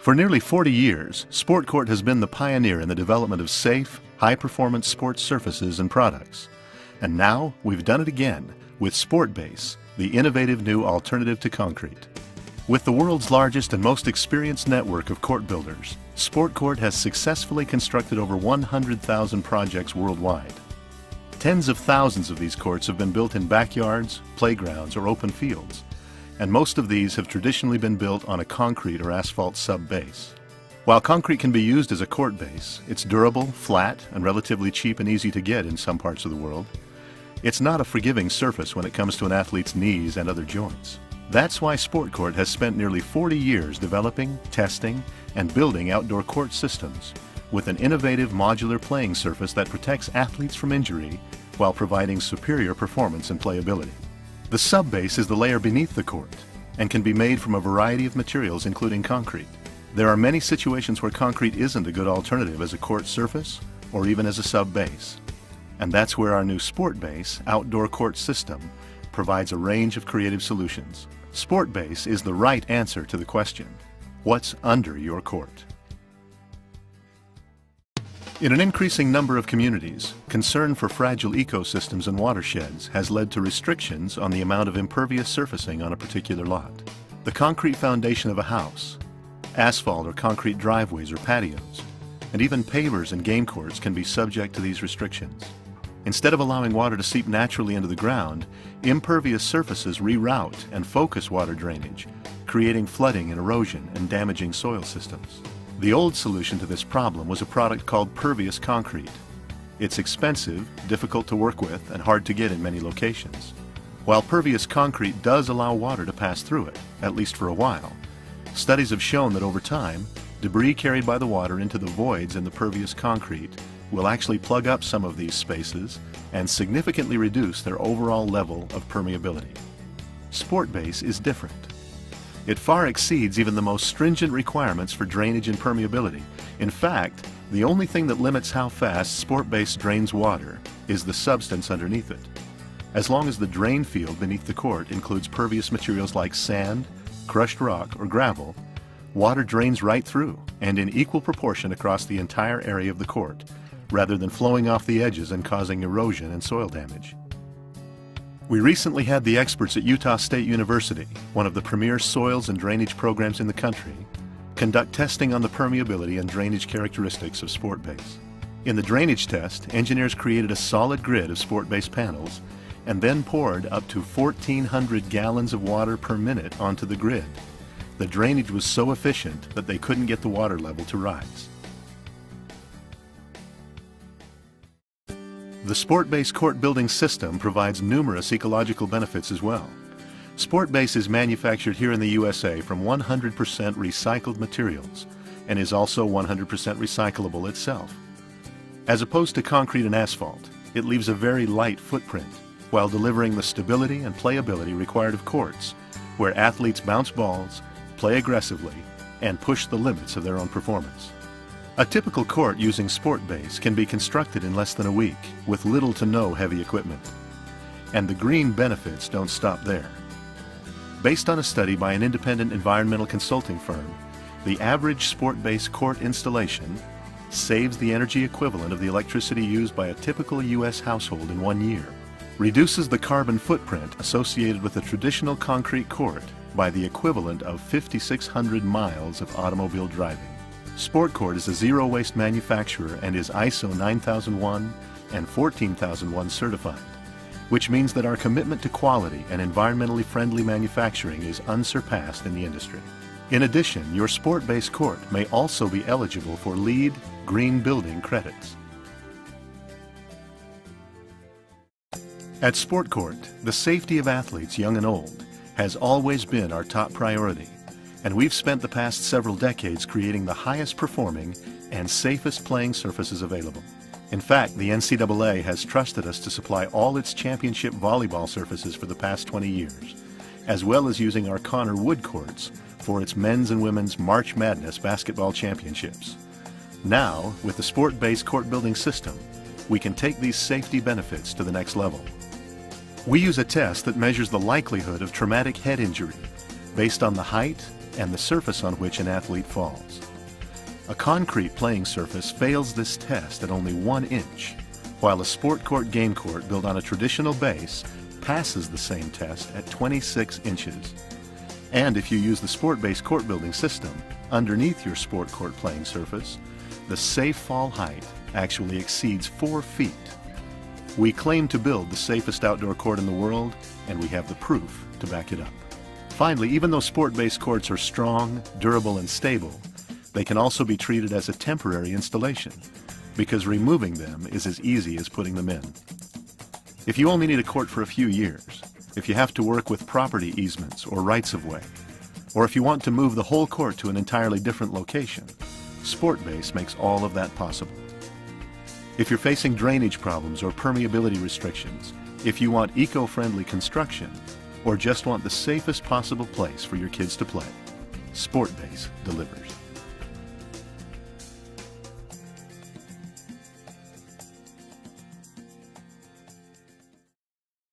For nearly 40 years, Sport Court has been the pioneer in the development of safe, high-performance sports surfaces and products. And now we've done it again with SportBase, the innovative new alternative to concrete. With the world's largest and most experienced network of court builders, Sport Court has successfully constructed over 100,000 projects worldwide. Tens of thousands of these courts have been built in backyards, playgrounds, or open fields, and most of these have traditionally been built on a concrete or asphalt sub-base. While concrete can be used as a court base, it's durable, flat, and relatively cheap and easy to get in some parts of the world. It's not a forgiving surface when it comes to an athlete's knees and other joints. That's why Sport Court has spent nearly 40 years developing, testing, and building outdoor court systems with an innovative modular playing surface that protects athletes from injury while providing superior performance and playability. The sub-base is the layer beneath the court and can be made from a variety of materials including concrete. There are many situations where concrete isn't a good alternative as a court surface or even as a sub-base. And that's where our new SportBase outdoor court system provides a range of creative solutions. SportBase is the right answer to the question, what's under your court? In an increasing number of communities, concern for fragile ecosystems and watersheds has led to restrictions on the amount of impervious surfacing on a particular lot. The concrete foundation of a house, asphalt or concrete driveways or patios, and even pavers and game courts can be subject to these restrictions. Instead of allowing water to seep naturally into the ground, impervious surfaces reroute and focus water drainage, creating flooding and erosion and damaging soil systems. The old solution to this problem was a product called pervious concrete. It's expensive, difficult to work with, and hard to get in many locations. While pervious concrete does allow water to pass through it, at least for a while, studies have shown that over time, debris carried by the water into the voids in the pervious concrete will actually plug up some of these spaces and significantly reduce their overall level of permeability. SportBase is different. It far exceeds even the most stringent requirements for drainage and permeability. In fact, the only thing that limits how fast SportBase drains water is the substance underneath it. As long as the drain field beneath the court includes pervious materials like sand, crushed rock, or gravel, water drains right through and in equal proportion across the entire area of the court, rather than flowing off the edges and causing erosion and soil damage. We recently had the experts at Utah State University, one of the premier soils and drainage programs in the country, conduct testing on the permeability and drainage characteristics of SportBase. In the drainage test, engineers created a solid grid of SportBase panels and then poured up to 1,400 gallons of water per minute onto the grid. The drainage was so efficient that they couldn't get the water level to rise. The SportBase court building system provides numerous ecological benefits as well. SportBase is manufactured here in the USA from 100% recycled materials and is also 100% recyclable itself. As opposed to concrete and asphalt, it leaves a very light footprint while delivering the stability and playability required of courts, where athletes bounce balls, play aggressively, and push the limits of their own performance. A typical court using SportBase can be constructed in less than a week with little to no heavy equipment. And the green benefits don't stop there. Based on a study by an independent environmental consulting firm, the average SportBase court installation saves the energy equivalent of the electricity used by a typical U.S. household in 1 year, reduces the carbon footprint associated with a traditional concrete court by the equivalent of 5,600 miles of automobile driving. Sport Court is a zero-waste manufacturer and is ISO 9001 and 14001 certified, which means that our commitment to quality and environmentally friendly manufacturing is unsurpassed in the industry. In addition, your SportBase court may also be eligible for LEED Green Building credits. At Sport Court, the safety of athletes young and old has always been our top priority, and we've spent the past several decades creating the highest performing and safest playing surfaces available. In fact, the NCAA has trusted us to supply all its championship volleyball surfaces for the past 20 years, as well as using our Connor wood courts for its men's and women's March Madness basketball championships. Now, with the SportBase court building system, we can take these safety benefits to the next level. We use a test that measures the likelihood of traumatic head injury based on the height, and the surface on which an athlete falls. A concrete playing surface fails this test at only 1 inch, while a sport court game court built on a traditional base passes the same test at 26 inches. And if you use the SportBase court building system, underneath your sport court playing surface, the safe fall height actually exceeds 4 feet. We claim to build the safest outdoor court in the world, and we have the proof to back it up. Finally, even though SportBase courts are strong, durable, and stable, they can also be treated as a temporary installation, because removing them is as easy as putting them in. If you only need a court for a few years, if you have to work with property easements or rights-of-way, or if you want to move the whole court to an entirely different location, SportBase makes all of that possible. If you're facing drainage problems or permeability restrictions, if you want eco-friendly construction, or just want the safest possible place for your kids to play, SportBase delivers.